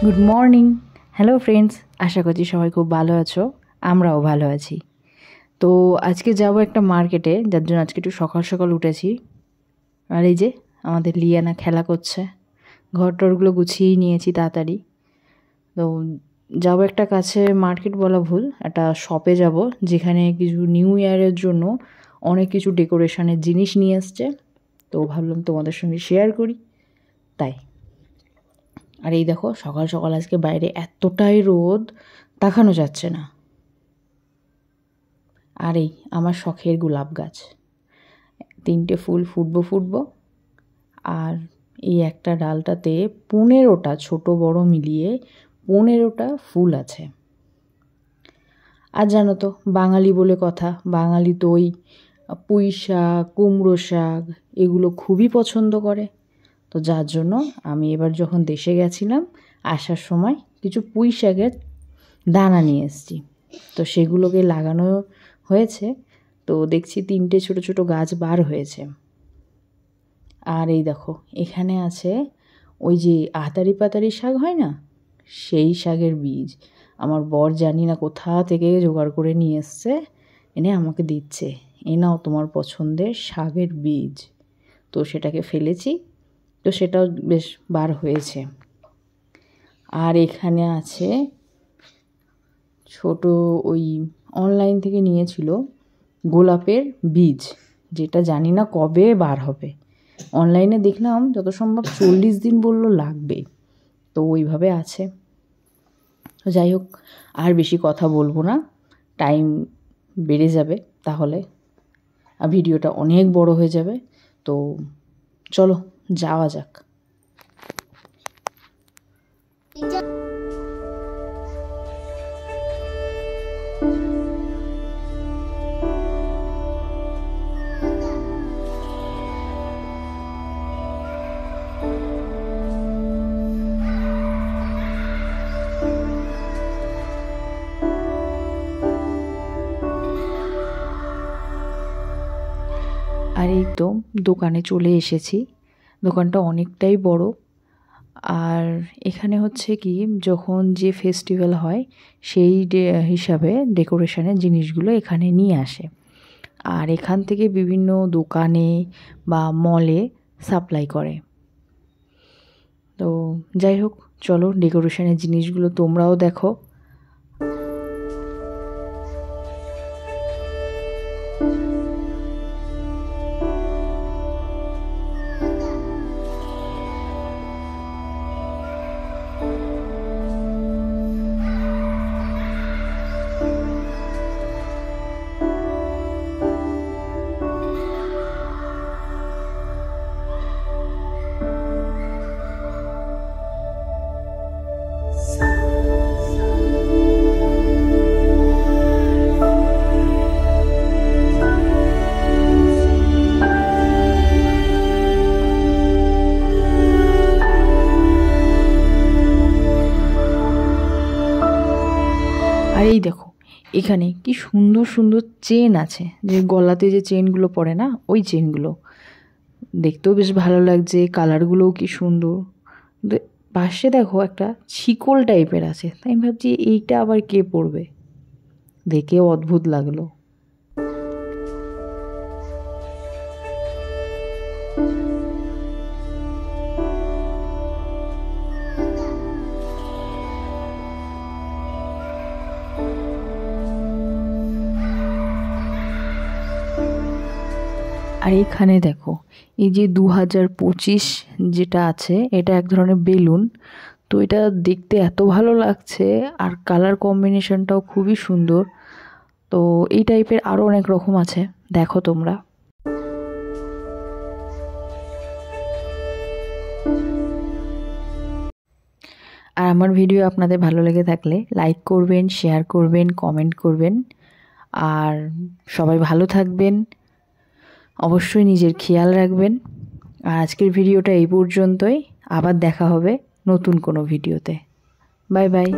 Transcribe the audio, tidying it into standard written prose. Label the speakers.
Speaker 1: Good morning. Hello friends, আশা করছি সবাই খুব ভালো আছো, আমরাও ভালো আছি। তো আজকে যাব একটা মার্কেটে, যার জন্য আজকে একটু সকাল সকাল উঠেছি। আর এই যে আমাদের লিয়ানা খেলা করছে, ঘর টরগুলো গুছিয়েই নিয়েছি তাড়াতাড়ি। তো যাবো একটা কাছে, মার্কেট বলা ভুল, একটা শপে যাব যেখানে কিছু নিউ ইয়ারের জন্য অনেক কিছু ডেকোরেশনের জিনিস নিয়ে এসছে। তো ভাবলাম তোমাদের সঙ্গে শেয়ার করি, তাই। আর এই দেখো সকাল সকাল আজকে বাইরে এতটাই রোদ, তাকানো যাচ্ছে না। আর এই আমার শখের গোলাপ গাছ, 3টে ফুল ফুটবো। আর এই একটা ডালটাতে 15টা, ছোট বড় মিলিয়ে 15টা ফুল আছে। আর জানো তো বাঙালি বলে কথা, বাঙালি তো ওই পুঁই শাক, কুমড়ো শাক এগুলো খুবই পছন্দ করে। তো যার জন্য আমি এবার যখন দেশে গেছিলাম, আসার সময় কিছু পুঁই শাকের দানা নিয়ে এসেছি। তো সেগুলোকে লাগানো হয়েছে। তো দেখছি 3টে ছোট ছোট গাছ বার হয়েছে। আর এই দেখো এখানে আছে ওই যে আতারি পাতারি শাক হয় না, সেই শাকের বীজ। আমার বর জানি না কোথা থেকে জোগাড় করে নিয়ে এসছে, এনে আমাকে দিচ্ছে, এ নাও তোমার পছন্দের শাকের বীজ। তো সেটাকে ফেলেছি, তো সেটাও বেশ বার হয়েছে। আর এখানে আছে ছোট, ওই অনলাইন থেকে নিয়েছিল গোলাপের বীজ, যেটা জানি না কবে বার হবে। অনলাইনে দেখলাম যত সম্ভব 40 দিন বললো লাগবে, তো ওইভাবে আছে। যাই হোক, আর বেশি কথা বলবো না, টাইম বেড়ে যাবে তাহলে, আর ভিডিওটা অনেক বড় হয়ে যাবে। তো চলো যাওয়া যাক। আর এই তো দোকানে চলে এসেছি। দোকানটা অনেকটাই বড়। আর এখানে হচ্ছে কি, যখন যে ফেস্টিভ্যাল হয় সেই হিসাবে ডেকোরেশনের জিনিসগুলো এখানে নিয়ে আসে। আর এখান থেকে বিভিন্ন দোকানে বা মলে সাপ্লাই করে। তো যাই হোক, চলো ডেকোরেশনের জিনিসগুলো তোমরাও দেখো। আর এই দেখো এখানে কি সুন্দর সুন্দর চেন আছে, যে গলাতে যে চেনগুলো পরে না, ওই চেনগুলো দেখতেও বেশ ভালো লাগছে, কালারগুলোও কি সুন্দর। পাশে দেখো একটা শিকল টাইপের আছে, তাই আমি ভাবছি এইটা আবার কে পরবে, দেখেও অদ্ভুত লাগলো। আর এখানে দেখো এই যে 2025 যেটা আছে, এটা এক ধরনের বেলুন। তো এটা দেখতে এত ভালো লাগছে, আর কালার কম্বিনেশনটাও খুবই সুন্দর। তো এই টাইপের আরও অনেক রকম আছে, দেখো তোমরা। আর আমার ভিডিও আপনাদের ভালো লেগে থাকলে লাইক করবেন, শেয়ার করবেন, কমেন্ট করবেন। আর সবাই ভালো থাকবেন, অবশ্যই নিজের খেয়াল রাখবেন। আর আজকের ভিডিওটা এই পর্যন্তই, আবার দেখা হবে নতুন কোনো ভিডিওতে। Bye bye.